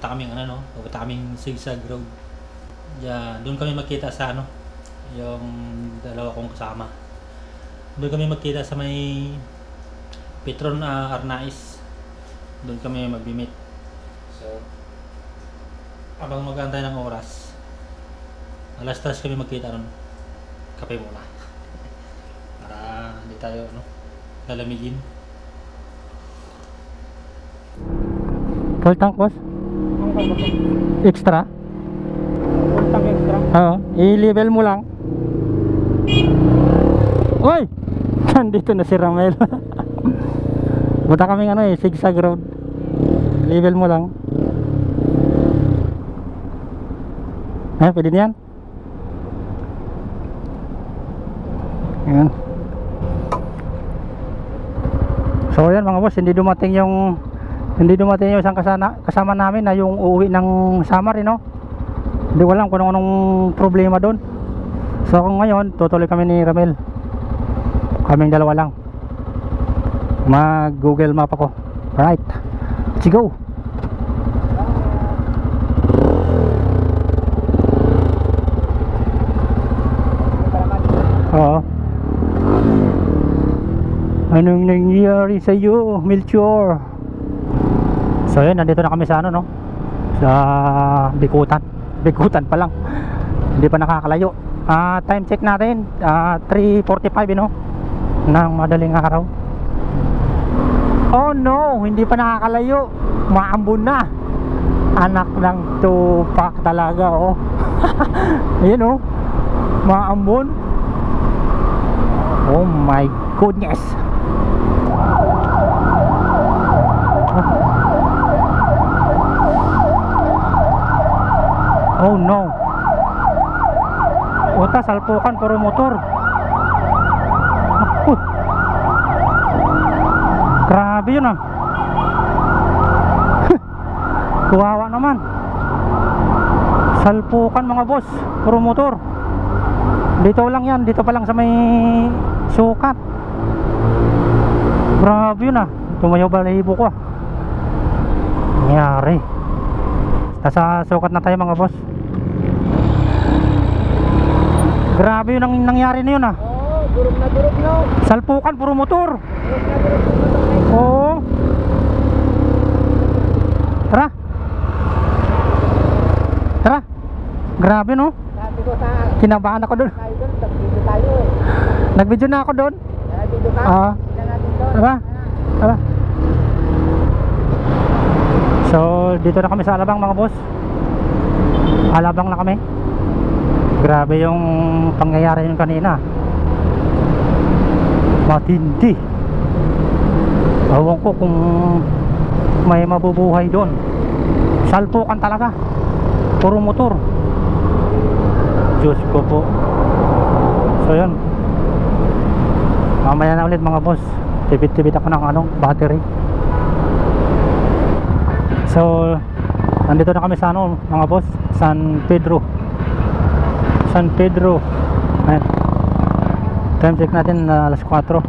papunta kaming ano, no? Papunta kaming zigzag road. Diyan, doon kami magkita sa ano, yung dalawa kong kasama. Doon kami magkita sa may Petron Arnaiz. Doon kami mag-meet. So, abang mag-aantay ng oras, alas 3 kami magkita nun. Kape muna. Para hindi tayo ano, lalamigin. Full tank boss? Extra? Full tank extra? Oo, i-level mo lang. Uy! Nandito na si Ramel. Punta kaming ano zigzag road. Level mo lang. Pwede niyan. Ayan. So yan mga boss, hindi dumating yung isang kasama namin na yung uuwi ng summer, no? Hindi ko alam kung anong problema doon. So ngayon, tutuloy kami ni Ramel. Kaming dalawa lang. Mag Google Map ako. Right, let's go. Oo. Anong nangyari sa iyo, Melchor? So yun, nandito na kami sa ano, no? Sa Bikutan. Bikutan pa lang. Hindi pa nakakalayo. Time check natin, 3:45, no? Ng madaling araw. Oh no, hindi pa nakakalayo. Maambon na. Anak ng tupak talaga, oh. Ayun, oh. Maambon. Oh my goodness. Oh no. Uta, salpukan, puro motor. Grabe yun, ah. Kuwawa naman. Salpukan mga boss, puro motor. Dito lang yan, dito pa lang sa may sukat. Grabe yun, ah. Tumayo balahibo ko, ah. Nangyari. Nasa sukat na tayo mga boss. Grabe yun ang nangyari na yun, ah. Durog na durog, no? Salpukan, puro motor. Durog na durog na motor. Oo. Tara. Tara. Grabe, no? Sabi ko sa Kinabahan ako doon. tayo doon, nag-video tayo eh. Nag-video na ako doon. Nag-video ka? Oo. Tignan natin doon. Tara. Tara. So, dito na kami sa Alabang mga boss. Alabang na kami. Grabe yung pangyayari yun kanina. Matindi. Ewan ko kung may mabubuhay doon. Salpukan talaga. Puro motor. Diyos ko po. So yun, mamaya na ulit mga boss. Tibit-tibit ako ng battery. So nandito na kami sa mga boss, San Pedro. Ayan. Time check natin alas 4.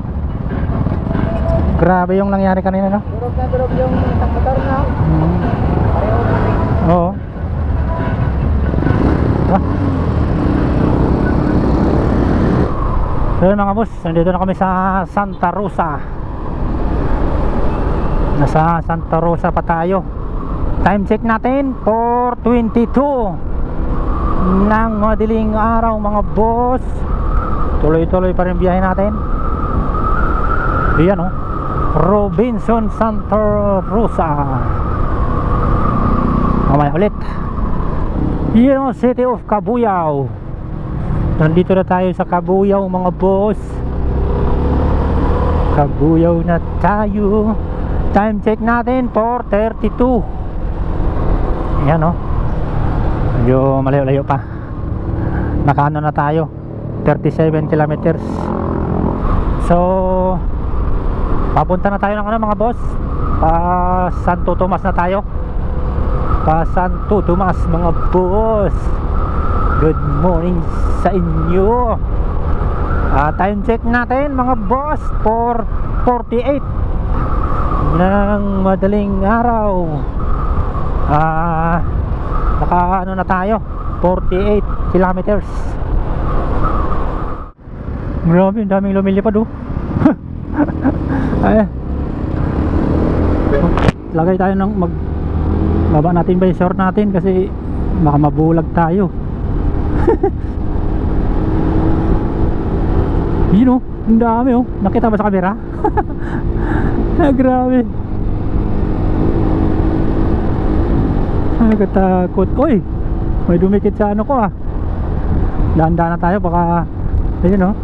Grabe yung nangyari kanina, no? Durog na durog yung isang motor, no? Pareho na rin. Oo. So yun mga boss, nandito na kami sa Santa Rosa. Nasa Santa Rosa pa tayo. Time check natin 4:22 ng madaling araw mga boss. Tuloy-tuloy pa rin biyahe natin. Ayan, oh, Robinson Santa Rosa. Mamaya ulit. Yan, City of Cabuyao. Nandito na tayo sa Cabuyao mga boss. Cabuyao na tayo. Time check natin 4:32. Ayan, oh. Medyo malayo-layo pa. Nakaano na tayo, 37 kilometers. So papunta na tayo ng mga boss, pa Santo Tomas na tayo. Pa Santo Tomas mga boss. Good morning sa inyo. Time check natin mga boss 4:48 ng madaling araw. Naka ano na tayo, 48 kilometers. Grabe, ang daming lumilipad oh. Ay, lagay tayo ng baba natin ba yung short natin kasi baka mabulag tayo. Yun oh, ang dami oh. Nakita ba sa camera? Grabe. Nakatakot. Uy, may dumikit sa ano ko ah. Dahan-dahan na tayo baka ayun oh.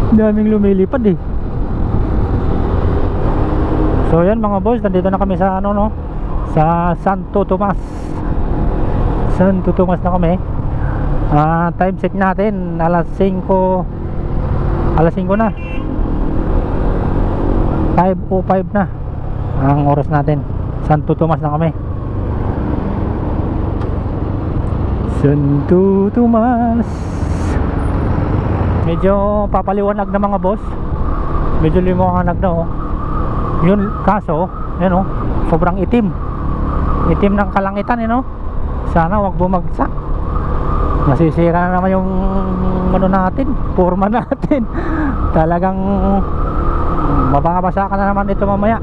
Daming lumilipad eh. So yan mga boys, nandito na kami sa ano no, sa Santo Tomas. Santo Tomas na kami. Time check natin alas 5 na. 5:05 na ang oras natin. Santo Tomas na kami. Santo Tomas. Medyo papaliwanag na mga boss. Medyo liwanag na oh. Yun kaso, yun oh, sobrang itim. Itim ng kalangitan yun oh. Sana wag bumagsak. Masisira na naman yung ano natin, forma natin. Talagang mababasa ka na naman ito mamaya.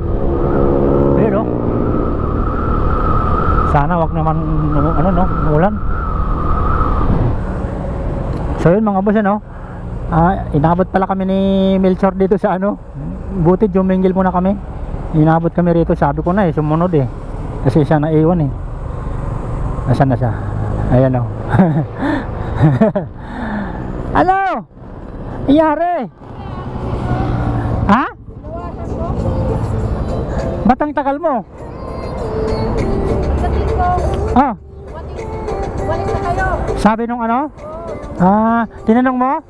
Ayun oh. Sana wag naman ano no, ulan. So yun mga boss ano. Inabot pala kami ni Melchor dito sa ano. Buti jumingil muna kami. Inabot kami rito, sabi ko na sumunod kasi siya naiwan Nasaan na siya? Ayan o. Ano? Iyari? Ha? Ba't ang tagal mo? Balik na kayo. Sabi nung ano? Tinanong mo?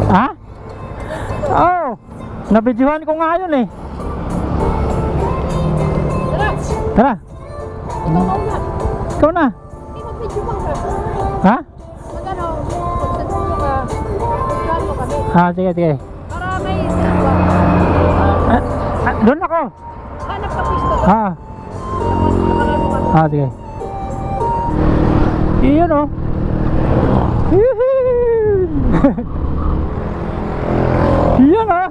Ha? Oh, nabidyohan ko nga yun Tara. Ikaw na. Hindi mag-video bang ka? Ha? Magano, pag sa dulo ka, mag-video mo kami. Sige. Para may Doon ako. hanap ka pisto doon. Sige. Iyon oh. Iyon oh.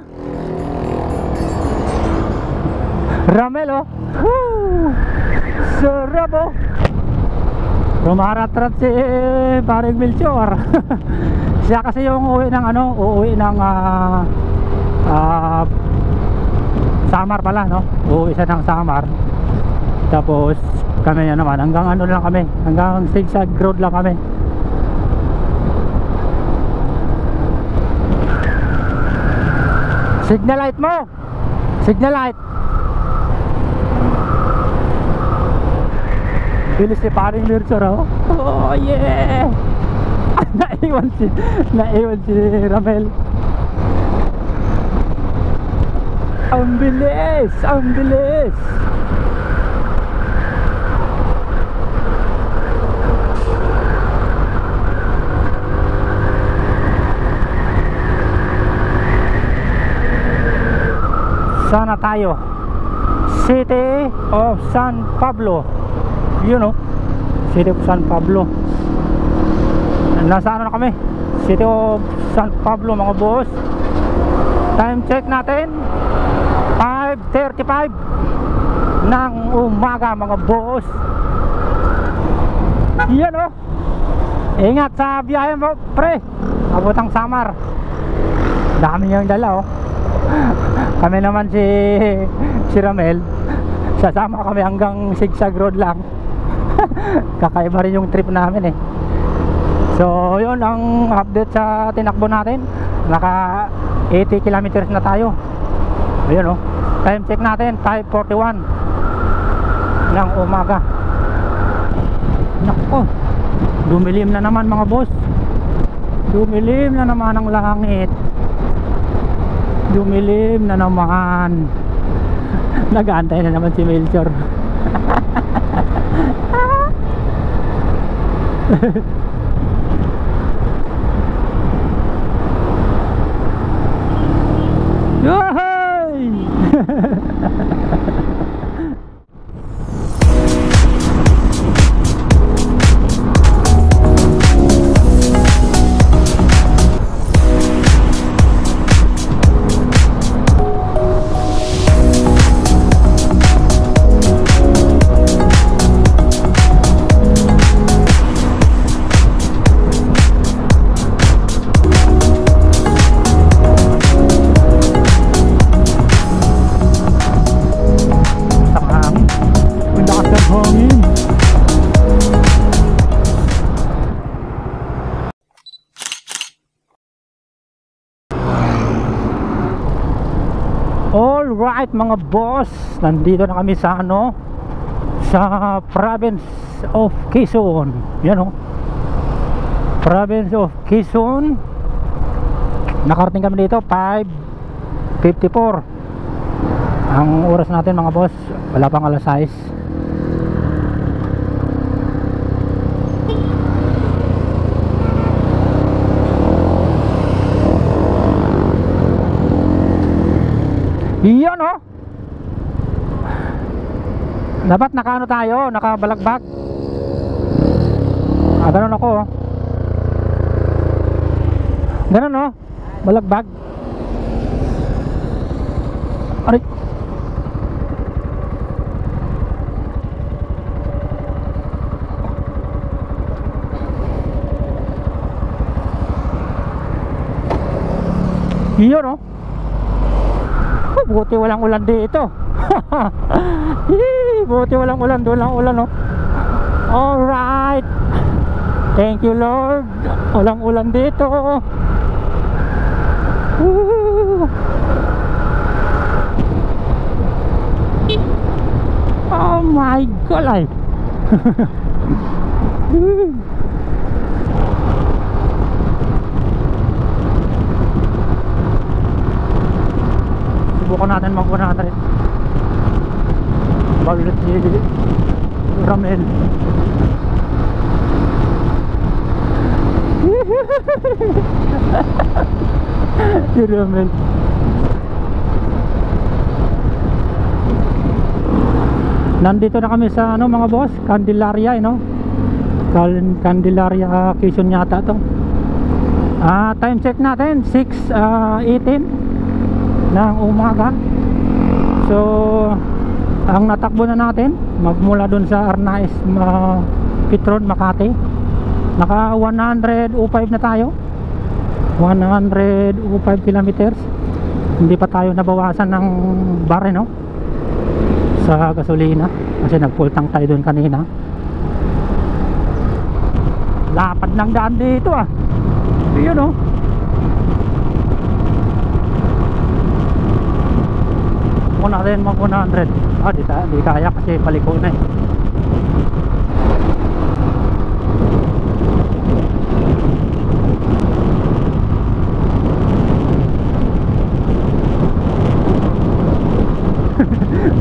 Ramel oh. Sarap oh. Rumaratrat si paring Melchor. Siya kasi yung uuwi ng ano, uuwi ng Samar pala no. Uuwi siya ng Samar. Tapos kami naman hanggang ano lang kami, hanggang zigzag road lang kami. Signal light mo. Signal light. Bilis si paring Melchor oh. Oh yeah. Naiwan si Ramel. Ang bilis. Sana tayo City of San Pablo. You know, City of San Pablo. Nasa ano na kami, City of San Pablo mga boss. Time check natin 5:35 ng umaga mga boss. Yan oh. Ingat sa biyahe mo pre. Abotang Samar. Dami niyang dala oh. Kami naman si Ramel, sasama kami hanggang zigzag road lang. Kakaiba rin yung trip namin So yun ang update sa tinakbo natin. Naka 80 kilometers na tayo. Ayun oh. Time check natin 5:41 ng umaga. Nako, dumilim na naman mga boss. Dumilim na naman ang langit. Dumilim na naman. Nag-aantay na naman si Melchor. Yohay! Alright mga boss, nandito na kami sa ano, sa province of Quezon. Yan o, province of Quezon. Nakarating kami dito 5:54. Ang oras natin mga boss, wala pang alas 6. Iyon oh. Dapat nakaano tayo, nakabalagbag. Ganun ako oh. Ganun oh, balagbag. Aray. Iyon oh. Buti walang ulan dito. Buti walang ulan, walang ulan oh. Alright, thank you Lord, walang ulan dito. Oh my God ay. Subukan natin mag-100 bagulat si Ramel. Si Ramel nandito na kami sa ano mga boss, Candelaria no? Candelaria Quezon yata to. Time check natin 6:18 ng umaga. So ang natakbo na natin magmula dun sa Arnaiz Petron Makati, naka 105 na tayo, 105 kilometers. Hindi pa tayo nabawasan ng bare no sa gasolina kasi nag full tank tayo dun kanina. Lapad ng daan dito ah. Yun oh. Kung natin mag 100 di kaya kasi paliko na eh.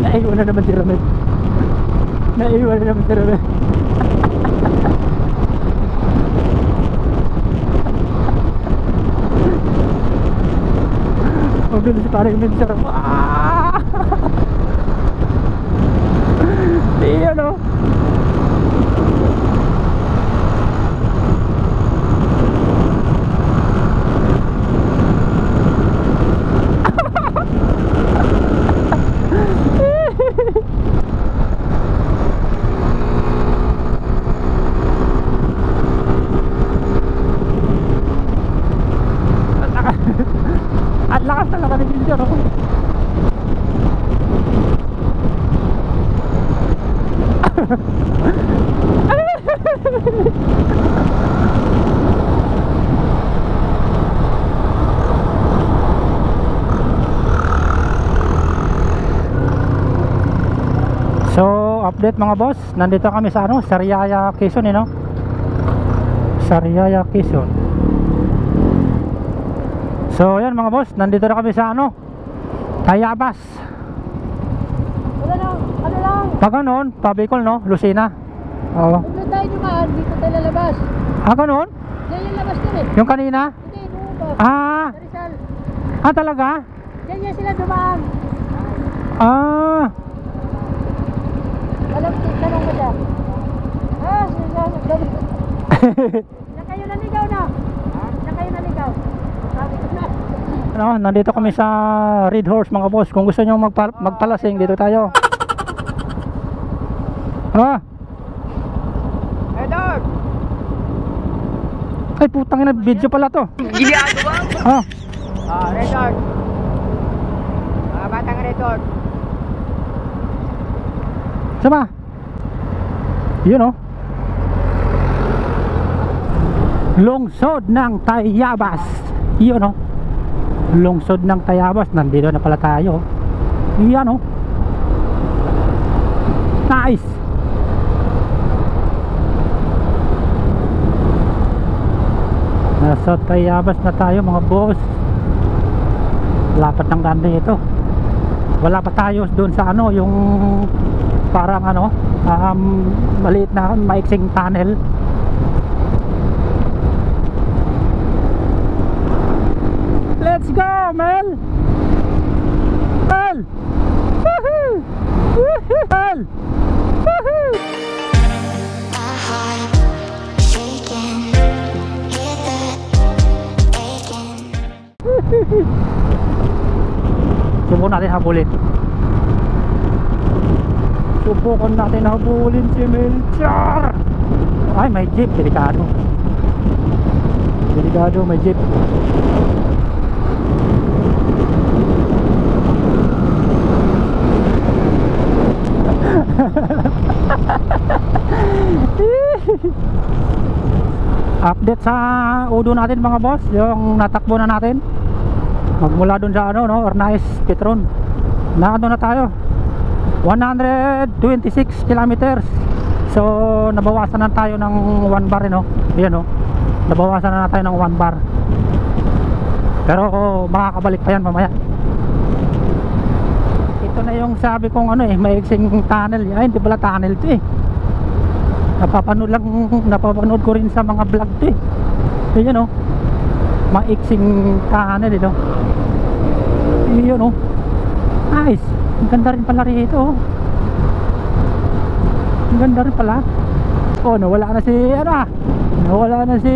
Naiwan na naman si Ramel. Naiwan na naman si Ramel. Huwag doon si parang minsan. Iyan o. At lakas talaga ni Ginger o. So update mga boss, nandito kami sa ano, Sariaya Quezon no? Sariaya Quezon. So yan mga boss, nandito na kami sa ano, Tayabas. Ano lang? Pag ganon, Pabicol no, Lucena. Oo. Huwag tayo dumaan, dito tayo lalabas. Ganon? Diyan yung labas din eh. Yung kanina? Hindi, doon ba? Sa Rizal. Talaga? Diyan yan sila dumaan. Alam, tanong mo siya. Na kayo naligaw na. Na kayo naligaw. Sabi ko na. Ano, nandito kami sa Red Horse mga boss. Kung gusto nyo magpalasing, dito tayo. Hey dog! Ay putang ina, video pala to. Ginagawa? Red dog. Mga batang red dog. Sama. Yun oh. Lungsod ng Tayabas. Yun oh. Lungsod ng Tayabas. Nandito na pala tayo. Yan oh. Nice. Nasa Tayabas na tayo mga boss. Lapat ng ganda ito. Wala pa tayo doon sa ano, yung parang ano, maliit na maiksing tunnel. Let's go, Mel! Mel! Woohoo! Woohoo! Mel! Woohoo! My heart shaking, hear that aching. Subukan natin habulin. Subukan natin habulin si Melchor. Ay, may jeep. Delikado. Delikado, may jeep. Update sa udo natin mga boss, yung natakbo na natin magmula dun sa ano no, Ornais Petron. Na ano na tayo, 126 kilometers. So nabawasan na tayo ng 1 bar no. Ayan no, nabawasan na tayo ng 1 bar. Pero makakabalik pa yan mamaya. Ito na yung sabi kong ano maiksing tunnel. Ay, hindi pala tunnel to napapanood ko rin sa mga vlog to Ayan o, maiksing tunnel ito. Ayan o, nice. Ang ganda rin pala rito. Ang ganda rin pala. Oh, nawala na si nawala na si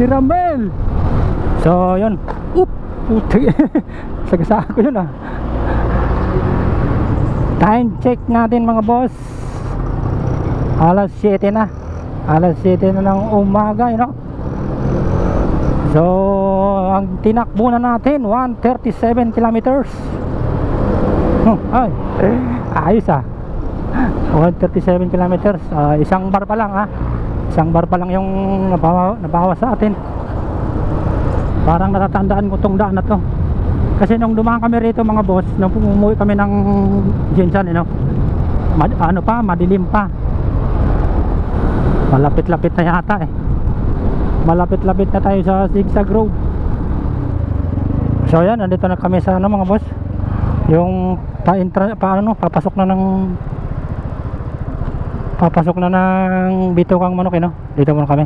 Ramel. So yun. Oop, puti. Sagasaan ko yun Time check natin mga boss, alas 7 na. Alas 7 na ng umaga So ang tinakbo na natin 137 kilometers. Ay, ayos 137 kilometers. Isang bar pa lang Isang bar pa lang yung nabawas sa atin. Parang natatandaan ko tong daan na to. Kasi nung dumaan kami rito mga boss, nung umuwi kami ng Jinsan madilim pa. Malapit-lapit na yata malapit-lapit na tayo sa Zigzag Road. So yan, nandito na kami sa mga boss, yung papasok na ng Bitokang Manok dito muna kami.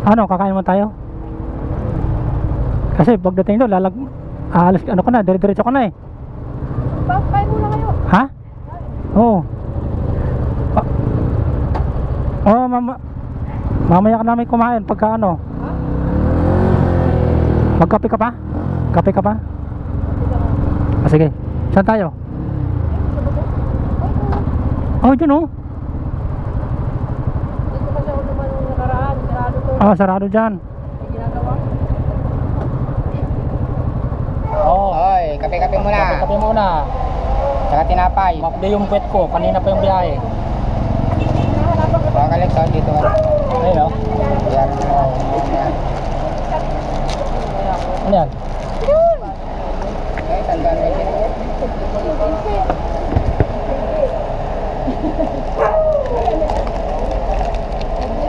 Kakain mo tayo? Kasi pagdating doon alas ka na, dire-diretso ka na Kain muna kayo. Ha? Oo. Mamaya ka namin kumain pagka magkape ka pa? Kape ka pa? Sige. Saan tayo? Dyan Dito kasi ako naman nung nakaraan. Sarado to. sarado dyan. May ginagawa. Hoy, kape-kape muna. Kape muna. Tsaka tinapay. Makde yung puwet ko. Kanina pa yung biyahe. Baka Alex, dito ka. Ayun Yan. Ano yan? Okay, tandaan mo dito.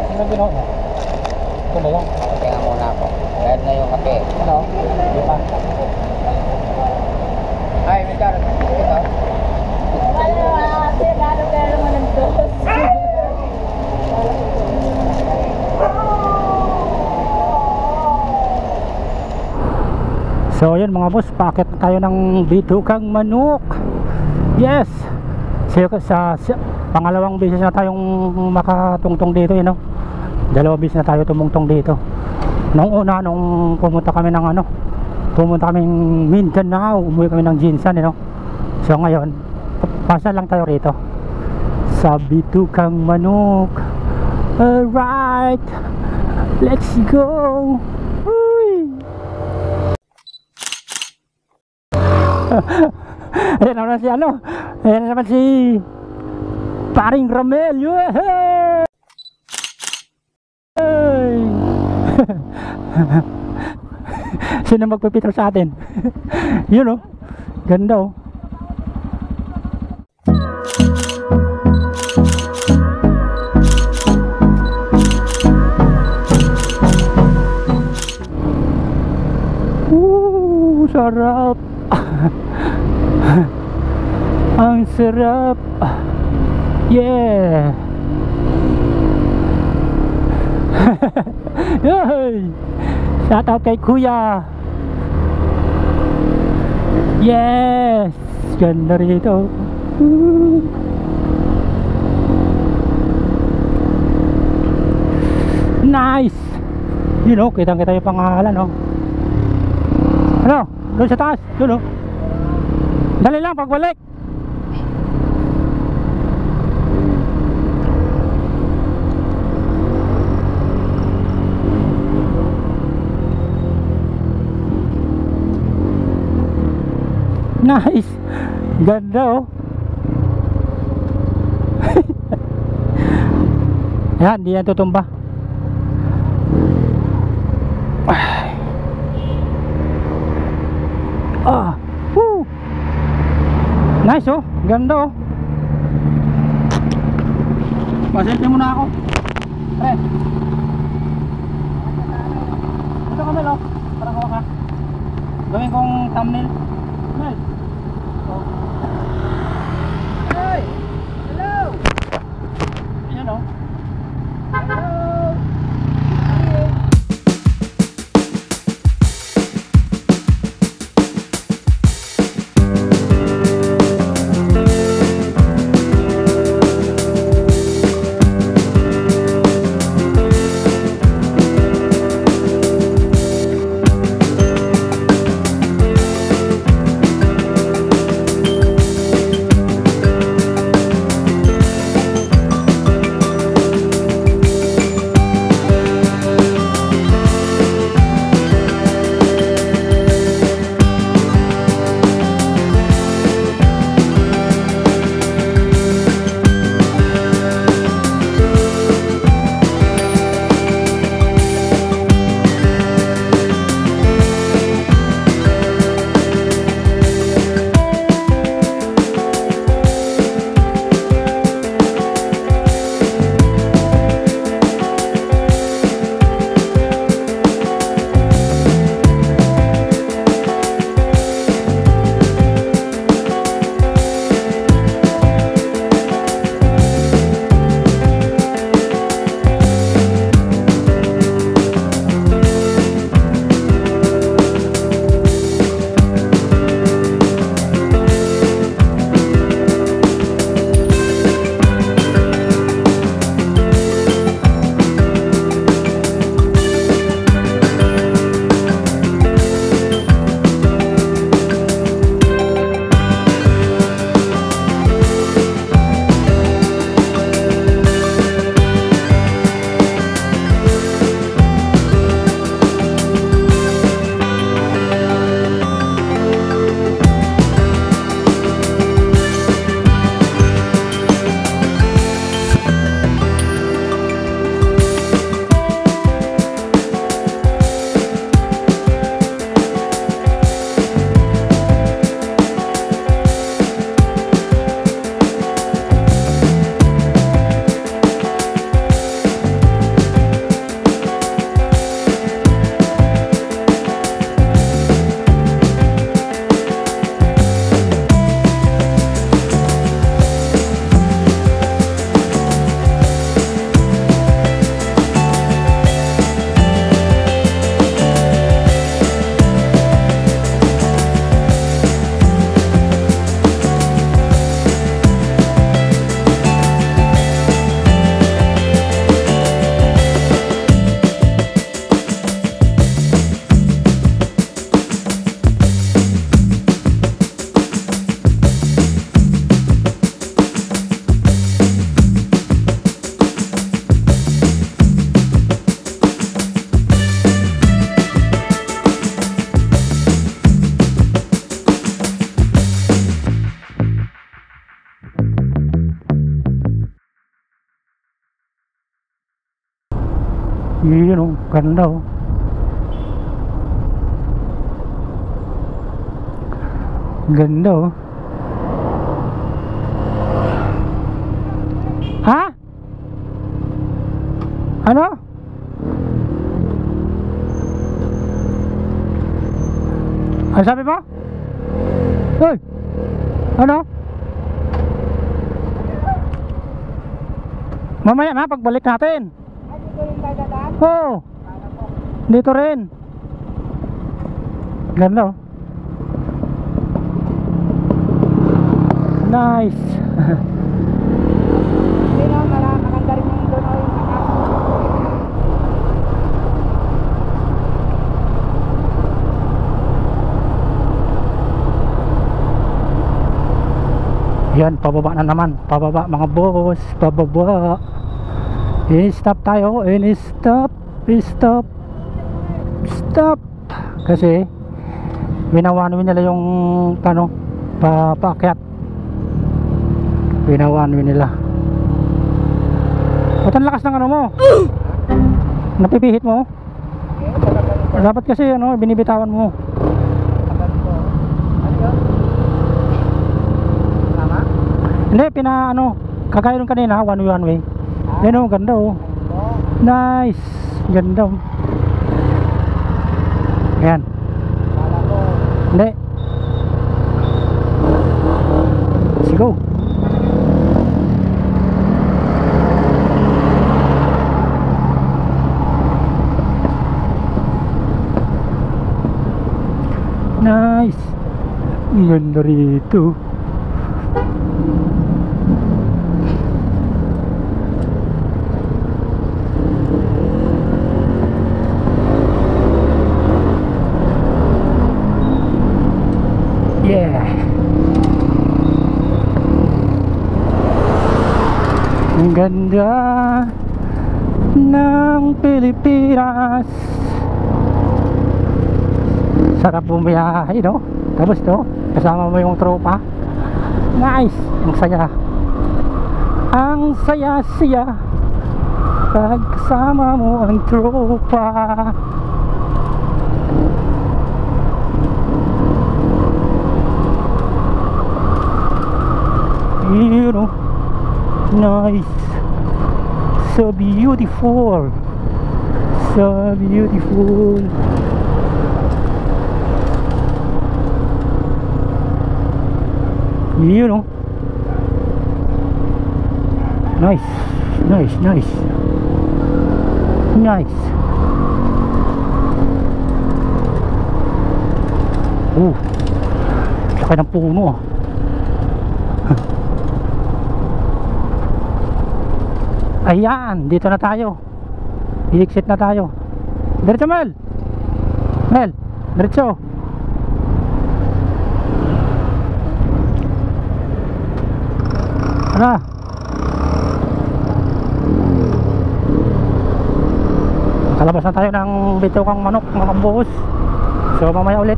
Ano ginawa mo? Ito na yan. Tingnan muna ako. Dahil na yung kape. Hindi pa. Ay, Richard. Ito. Sarado kaya naman ng dos. So yun mga boss, paakit tayo ng Bitokang Manok. Yes. Sa pangalawang beses na tayong makatungtong dito Dalawang beses na tayo tumungtong dito. Nung una, nung pumunta kami Mindanao, umuwi kami ng Jinsan So ngayon, pasa lang tayo rito sa Bitokang Manok. Alright, let's go. Ayan naman ayan naman si Paring Ramel. Sino magpipicture sa atin? Yun oh. Ganda oh. Sarap. Ang sarap. Yeah. Yay! Shout out kay Kuya. Yes! Ganda rito. Nice! You know, kitang-kita yung pangalan, no? Ano? Doon sa taas. Doon, oh. Dali lang pagbalik. Nice. Ganda oh. Yan, di yan tutumba. Ah, woo. Nice oh, ganda oh. Paselfie muna ako. Pre. Ito ka Mel oh. Parang hawa ka. Gawin kong thumbnail. Mel. Oh. Hey! Hello! Ayan oh. Hello! Yun oh, ganda oh. Ganda oh. Ha? Ano? Ano sabi mo? Hoy! Ano? Mamaya na, pagbalik natin. Ay, dito yung dadaan. Oo. Dito rin. Ganda oh. Nice. Hindi no, maganda rin yung doon o yung takas. Yan, pababa na naman. Pababa mga boss. Pababa. I-stop tayo. I-stop. I-stop. Stop. Kasi winawanwi nila yung ano, paakyat. Winawanwi nila. Ba't ang lakas ng ano mo? Napipihit mo? Dapat kasi ano, binibitawan mo. Hindi, ano, kagaya nung kanina, one way. Yan o, ganda o. Nice. Ganda o. Ayan. Hindi. Let's go. Nice. Ganda rito. Yeah. Ang ganda ng Pilipinas. Sarap bumiyahe, no? Tapos to, kasama mo yung tropa. Nice. Ang saya. Ang saya-saya pag kasama mo ang tropa. You know, nice, so beautiful, so beautiful. You know, nice, nice, nice, nice. Oh, laki ng puno ah. Ayan, dito na tayo. I-exit na tayo. Diretso Mel. Mel, diretso. Ano? Kalabas na tayo ng Bitugang Manok mga boss. So mamaya ulit.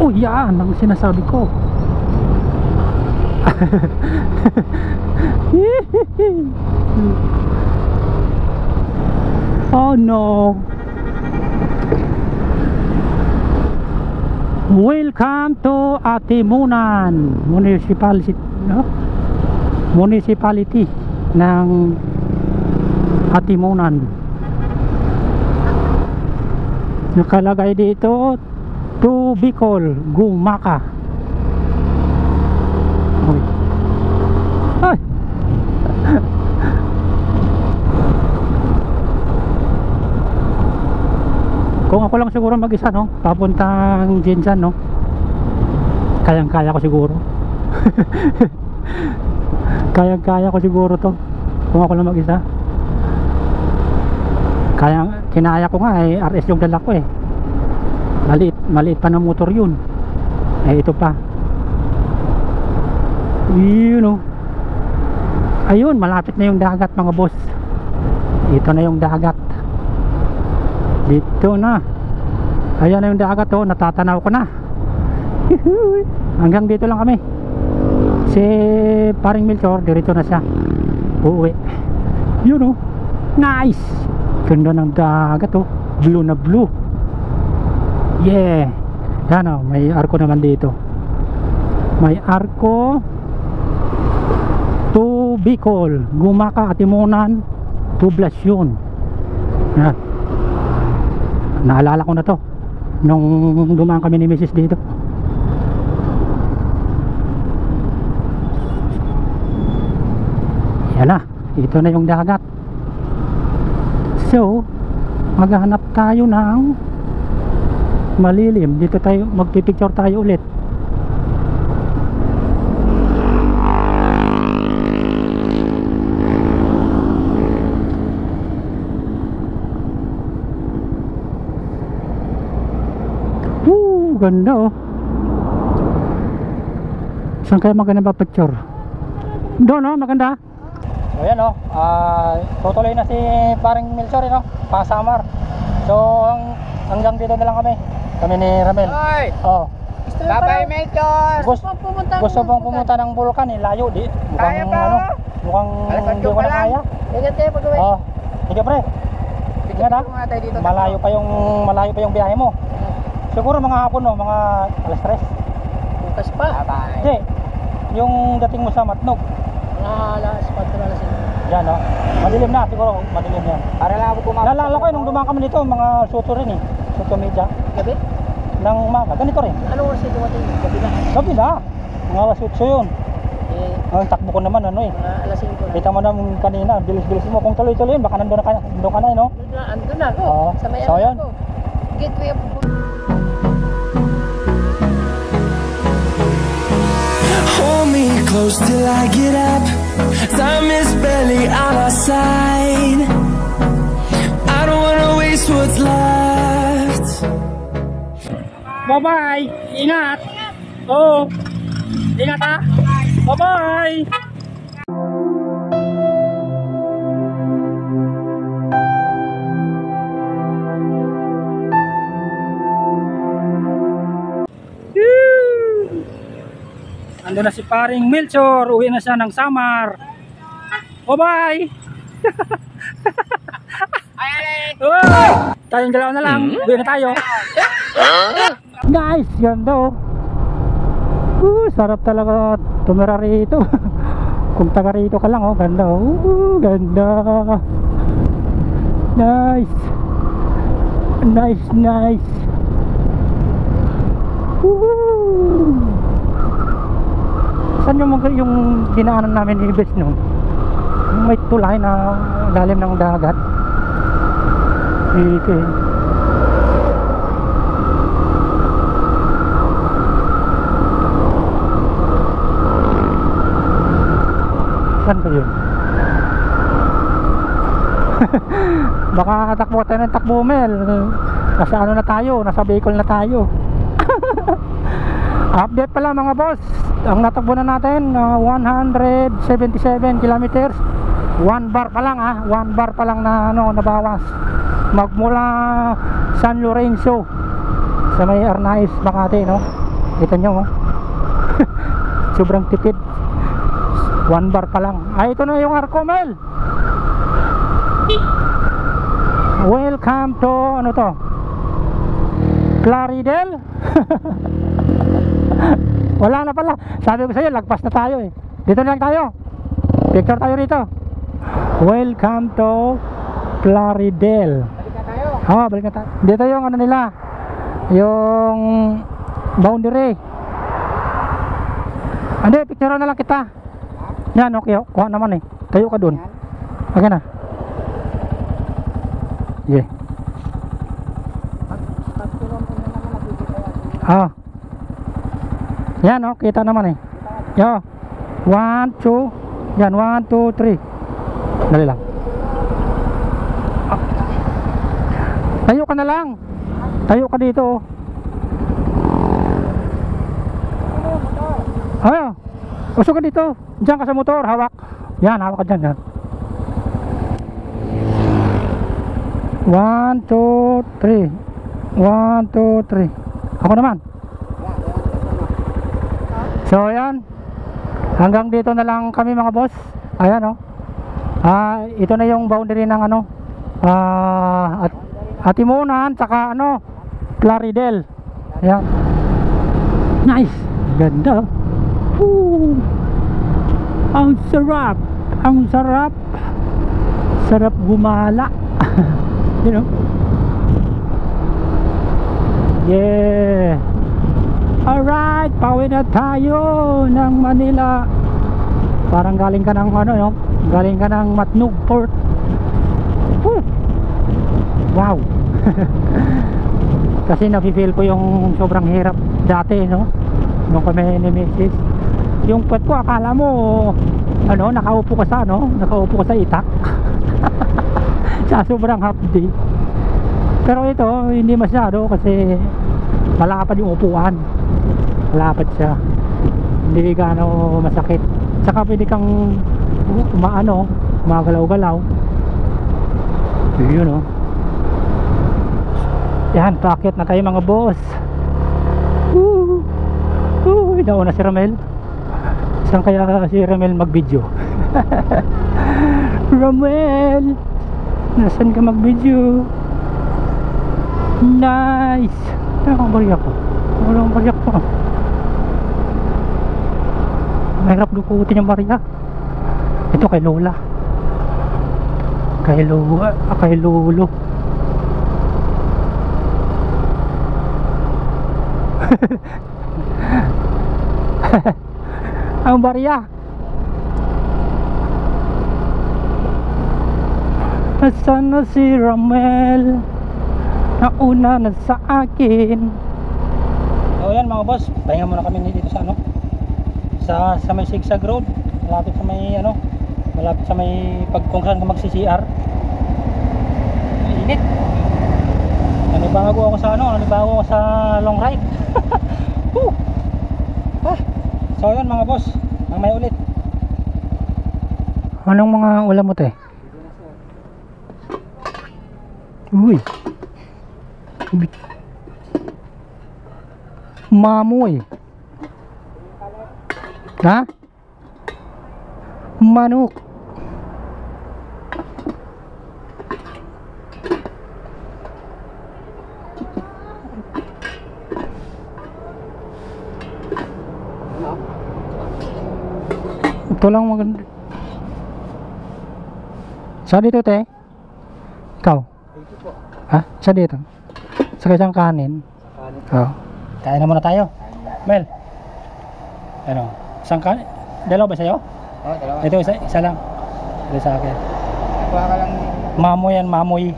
Oh yan ang sinasabi ko. Oh no. Welcome to Atimunan Municipality, no? Municipality ng Atimunan. Nakalagay dito to Bicol, Gumaka. Uy. Ay. Kung ako lang siguro mag-isa, no, papuntang Jinsan, no, kayang-kaya ko siguro. Kayang-kaya ko siguro to kung ako lang mag-isa. Kinaya ko nga eh, RS yung dala ko eh. Maliit pa na motor yun. Eh ito pa. Yun, oh. Ayun, malapit na yung dagat mga boss. Ito na yung dagat. Dito na. Ayan na yung dagat, oh. Natatanaw ko na. Hanggang dito lang kami. Si paring Melchor, dirito na siya. Uuwi. Yun, oh. Nice. Ganda ng dagat, oh. Blue na blue. Yeah. Yan, oh. May arko naman dito. May arko to Bicol, Gumaka, Atimunan, Poblacion. Yan. Naalala ko na to nung dumaan kami ni Mrs. dito. Yan na. Ito na yung dagat. So, maghahanap tayo ng malilim. Dito tayo, magpipicture tayo ulit. Ganda, oh. Saan kaya maganda ba picture? Doon, oh, maganda. O yan, oh, tutuloy na si paring Melchor, no? Pasamar. So hanggang dito na lang kami ni Ramel. Hoy! Oh, Babay, Melchor! gusto bang pumunta ng Bulacan, eh? Layo di. Kaya pa, oh. Mukhang Alas 8 hindi ko pa na lang. kaya. Ingat kayo pag-uwi. Oh, sige pre. Ingat, ha? Malayo pa yung biyahe mo. Siguro mga hapon, no, mga alas 3. Bukas pa. Bye-bye. Hindi, yung dating mo sa Matnog. Alas 4 na alas 5. Yan, no. Madilim na, siguro madilim yan. Para lang ako kumapit. Naalala ko, nung dumaan kami dito, mga suto rin eh. Suto media. Gabi? Ng umaga, ganito rin. Anong oras yung dumating? Gabi na. Gabi na. Mga alas 8 yun. Eh, Ang takbo ko naman, ano eh. mga alas 5 na. Kita mo naman kanina, bilis-bilis mo. Kung tuloy-tuloy yun, baka nandun ka na, no? Andun na ako. Oo. Sa may So, ano yun. ako. Gateway of Hold me close till I get up. Time is barely on our side. I don't wanna waste what's left. Bye-bye! Ingat! Oo! Ingat, ha! Bye-bye! Ando na si paring Melchor, uwi na siya ng Samar. Bye-bye! Oh! Tayong dalawa na lang, uwi na tayo. Nice! Ganda, oh. Sarap talaga tumira rito. Kung taga rito ka lang, oh, ganda, oh. Ganda. Nice. Nice, nice. Saan yung dinaanan namin ni Ibes, no? Yung may tulay na lalim ng dagat. Dito, eh. Saan ba yun? Baka takbo tayo ng takbo, Mel. Nasa ano na tayo? Nasa Bicol na tayo. Update pala mga boss. Ang natakbo na natin 177 kilometers. 1 bar pa lang, 1 bar pa lang na nabawas. Magmula San Lorenzo sa may Arnaiz, Makati, no? Kita nyo, oh. Sobrang tipid. 1 bar pa lang. Ay, ito na yung Arco, Mel. Welcome to ano to? Plaridel. Wala na pala. Sabi ko sa'yo, lagpas na tayo eh. Dito na lang tayo. Picture tayo rito. Welcome to Plaridel. Balik na tayo. Dito yung ano nila, yung boundary. Hindi, picture na lang kita. Yan, okay, kuha naman eh. Tayo ka dun. Okay na. Yeah. Yan, kita naman eh. Yo. 1, 2. Yan, 1, 2, 3. Dali lang. Tayo ka na lang. Tayo ka dito. Usok ka dito. Diyan ka sa motor, hawak. Yan, hawak ka dyan. Yan. 1, 2, 3. 1, 2, 3. Ako naman. So yan, hanggang dito na lang kami mga boss. Ayan ito na yung boundary ng Atimonan tsaka Plaridel. Ayan. Nice, ganda. Ang sarap. Ang sarap. Sarap gumala. You know. Yeah. Alright, pauwi na tayo ng Manila. Parang galing ka ng galing ka ng Matnog Port. Woo! Wow. Kasi nafe-feel ko yung sobrang hirap dati, nung kami ni Mrs. Yung pet ko, akala mo nakaupo ka sa itak. Sa sobrang hapdi. Pero ito, hindi masyado kasi malapad yung upuan. Malapad siya. Hindi gaano masakit. Saka pwede kang magalaw-galaw. Yun Yan, paakit na tayo mga boss. Nauna si Ramel. Saan kaya si Ramel mag-video? Ramel, nasan ka mag-video? Nice. Ang bariya ko. Walang bariya ko. Mahirap dukutin yung bariya. Ito kay Lola. Kay Lolo. Ang bariya. Nasaan na si Ramel? Nauna na sa akin. So yan mga boss, pahinga muna kami dito sa may zigzag road, malapit sa may kung saan ka magsi-CR. Init. Nanibago ako sa long ride. So yan mga boss, mamaya ulit. Anong mga ulam mo te? Uy, mamoy. Ha? Manok. Ito lang maganda. Sa dito te? Ikaw? Ha? Sa dito? Sa isang kanin? Oo. Kain na muna tayo. Mel. Isang kanin? Dalawa ba sa'yo? Oo, dalawa. Ito isa lang. Ito sa akin. Nakuha ka lang. Mamoy yan, mamoy.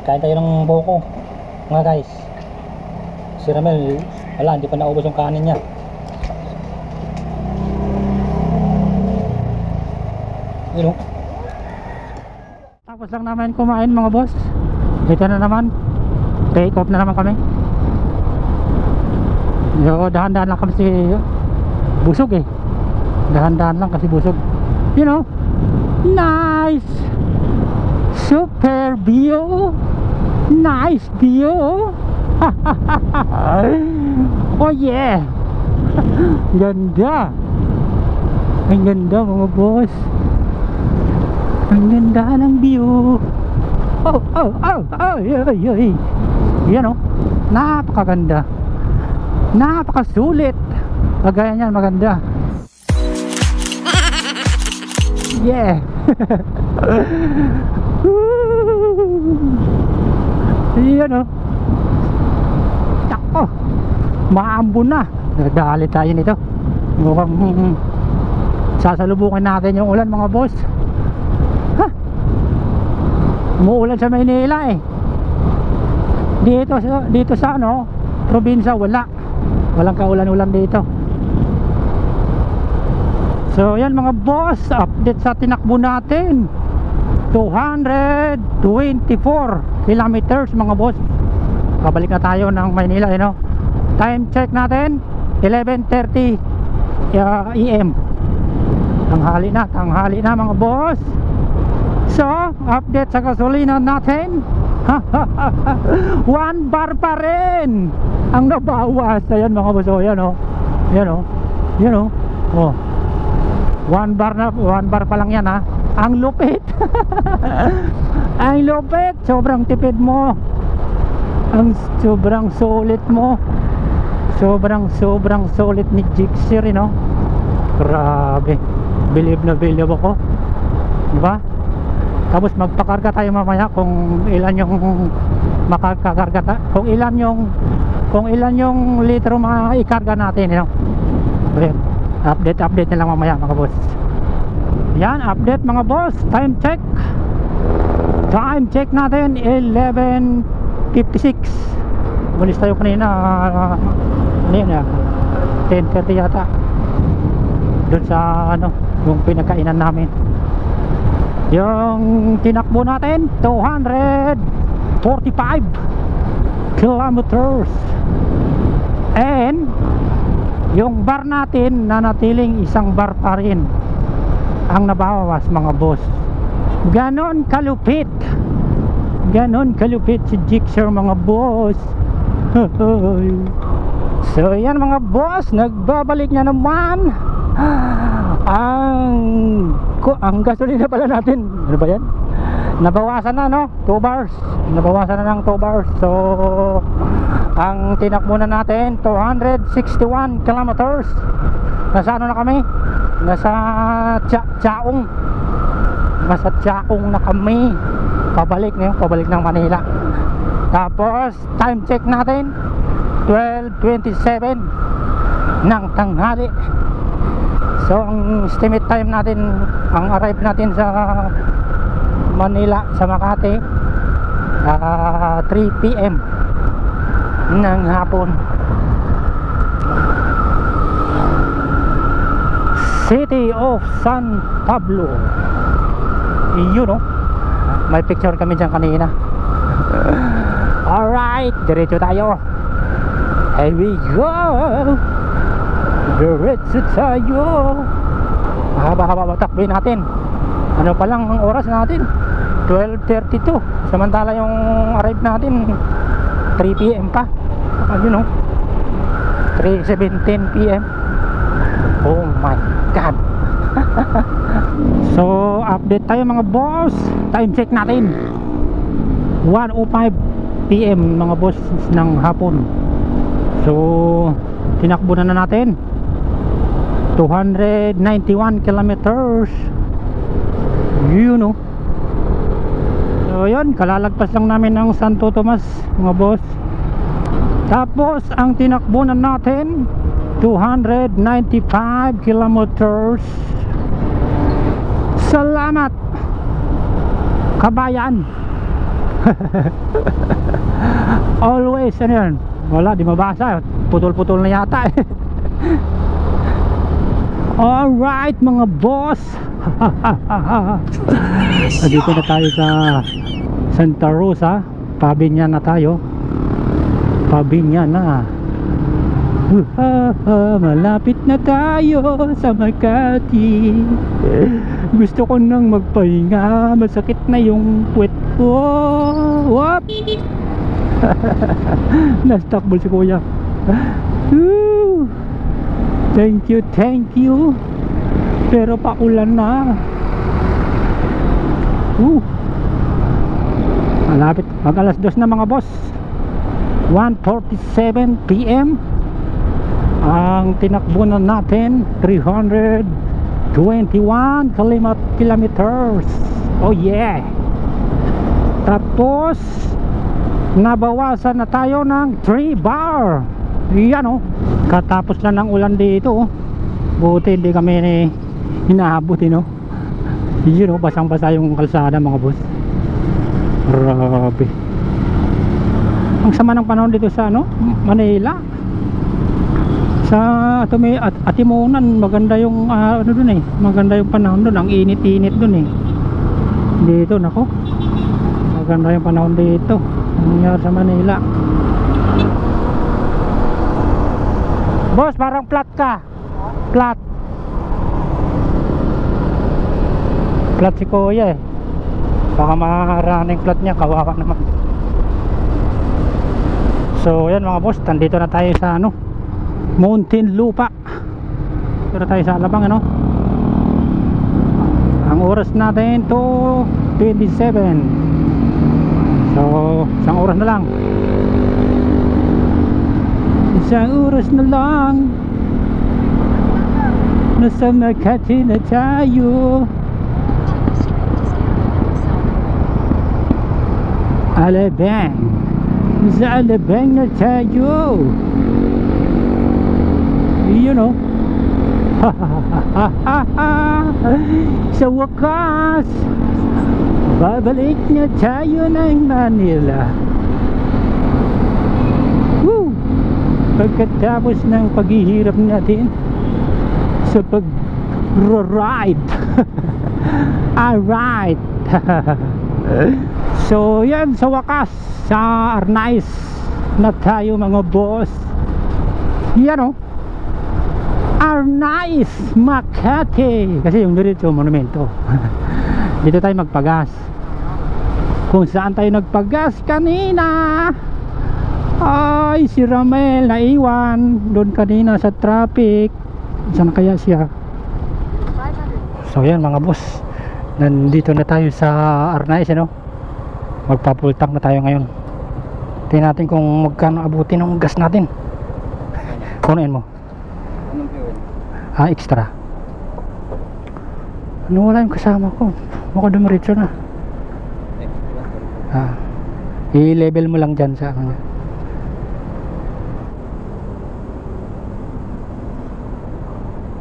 Kain tayo ng buko. Mga guys. Si Ramel, wala, hindi pa naubos yung kanin niya. Tapos lang naman kumain mga boss. Ito na naman, take off na naman kami. Dahan-dahan lang kami kasi busog dahan-dahan lang kasi busog. Nice, super view, nice view. Oh yeah. Ganda. Ang ganda mga boss. Ang ganda ng view. Yan napakaganda, napakasulit. Kagaya niyan maganda. Yeah. Yan o. Tako. Maambon na. Nagdali tayo nito. Mukhang sasalubukan natin yung ulan mga boss. Ha? Umuulan sa Maynila eh. Dito sa ano, probinsya walang kaulan-ulan dito. So yan mga boss, update sa tinakbo natin. 224 kilometers mga boss. Pabalik na tayo ng Maynila, you know? Time check natin 11:30 AM. Tanghali na mga boss. So update sa gasolina natin. 1 bar pa rin ang nabawas. Ayan mga boss, oh, yan oh. Yan oh. Yan oh. Oh. 1 bar pa lang yan ha. Ang lupit. Ang lupit. Sobrang tipid mo. Ang sobrang solid mo. Sobrang solid ni Jixer, no? Grabe. Believe na believe ako. Diba? Tapos magpakarga tayo mamaya kung ilan yung makakakarga kung ilan yung litro maikarga natin, you know? Update na lang mamaya mga boss. Yan, update mga boss. Time check natin 11:56. Umalis tayo kanina ano yun, 10:30 yata doon sa ano, yung pinagkainan namin. Yung tinakbo natin 245 kilometers, and yung bar natin nanatiling 1 bar pa rin ang nabawas mga boss. Ganon kalupit si Jixer mga boss. So yan mga boss, nagbabalik na naman ang gasolina pala natin. Ano ba yan? Nabawasan na, no? 2 bars. Nabawasan na ng 2 bars. So ang tinakbo na natin 261 kilometers. Nasa ano na kami? Nasa Chaong. Nasa Chaong na kami. Pabalik ng Manila. Tapos time check natin 12:27 ng tanghali. So ang estimate time natin, ang arrive natin sa Manila, sa Makati, 3 PM ng hapon. City of San Pablo. Yun, no? May picture kami dyan kanina. Alright, diretso tayo. Here we go. Diretso tayo. Haba-haba takbin natin. Ano pa lang ang oras natin? 12:32. Samantala yung arrive natin 3 PM pa. Ayun, no? 3:17 PM. Oh my God. So update tayo mga boss. Time check natin 1:05 PM mga boss ng hapon. So tinakbo na natin 291 kilometers. You know. So yun, kalalagpas lang namin ng Santo Tomas mga boss. Tapos ang tinakbo na natin 295 kilometers. Salamat kabayan. Always, ano yan? Wala, di mabasa. Putol-putol na yata eh. Alright mga boss. Dito na tayo sa Santa Rosa. Pabinyan na tayo. Pabinyan na. Malapit na tayo sa Makati. Gusto ko nang magpahinga. Masakit na yung puwet ko. Wop! Nastakbol si kuya. Thank you. Pero paulan na. Malapit. Mag alas 2 na mga boss. 1:47 PM. Ang tinakbo na natin 321 kilometers. Oh yeah. Tapos nabawasan na tayo ng 3 bar. Yan oh. Katapos na ng ulan dito oh. Buti hindi kami hinahabot no. Yun oh, basang-basa yung kalsada mga boss. Grabe. Ang sama ng panahon dito sa Manila. Sa Atimunan maganda yung dun eh. Maganda yung panahon dun. Ang init-init dun eh. Dito nako. Maganda yung panahon dito. Ang nangyari sa Manila. Boss, parang flat ka. Flat. Flat si kuya eh. Baka maharaan yung flat niya. Kawawa naman. So yan mga boss, nandito na tayo sa Mountain Lupa. Dito na tayo sa Alabang Ang oras natin to 27. So isang oras na lang. Isang oras na lang. Nasa Makati na tayo. Alabang. Sa Alabang na tayo. You know. Sa wakas, babalik na tayo ng Manila. Woo! Pagkatapos ng paghihirap natin sa pag-ride. Alright. So yan, sa wakas, sa Arnaiz na tayo mga boss. Yan o, Arnaiz, Makati. Kasi yung diretso monumento. Dito tayo magpagas. Kung saan tayo nagpagas kanina ay si Ramel naiwan doon kanina sa traffic. Saan kaya siya? So yan mga boss, nandito na tayo sa Arnaiz magpapultang na tayo ngayon. Tingnan natin kung magkano abutin ng gas natin. Kunin mo. Anong fuel? Extra. Wala yung kasama ko. Mukhang dumiretso na. I-level mo lang dyan sa akin.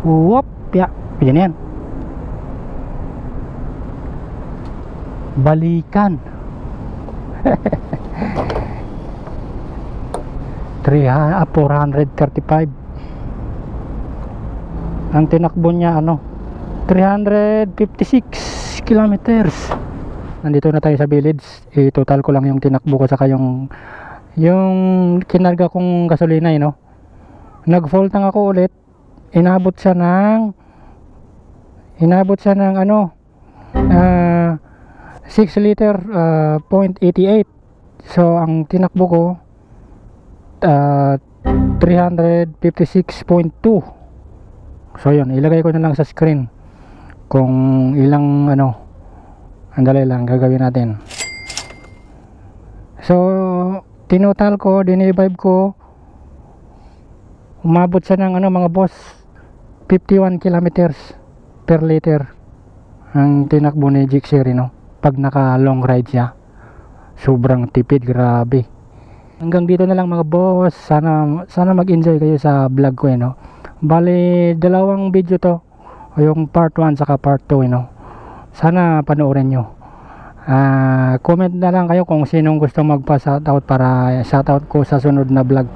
Whoop, ya. Yan yan. Balikan. 435. Ang tinakbo niya 356 kilometers. Nandito na tayo sa village. I-total ko lang yung tinakbo ko saka yung kinarga kong gasolina nag-full tank ako ulit. Inabot siya ng 6 liter 0.88. So ang tinakbo ko 356.2. So yun, ilagay ko na lang sa screen kung ilang andali lang gagawin natin. So tinotal ko, dinivibe ko, umabot siya ng mga boss 51 kilometers per liter ang tinakbo ni Jixer pag naka long ride siya. Sobrang tipid, grabe. Hanggang dito na lang mga boss. Sana mag-enjoy kayo sa vlog ko Bali, dalawang video to. Yung part 1 saka part 2 Sana panoorin nyo. Comment na lang kayo kung sinong gusto magpa-shoutout para shoutout ko sa sunod na vlog.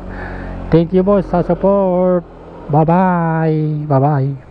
Thank you boss sa support. Bye bye. Bye bye.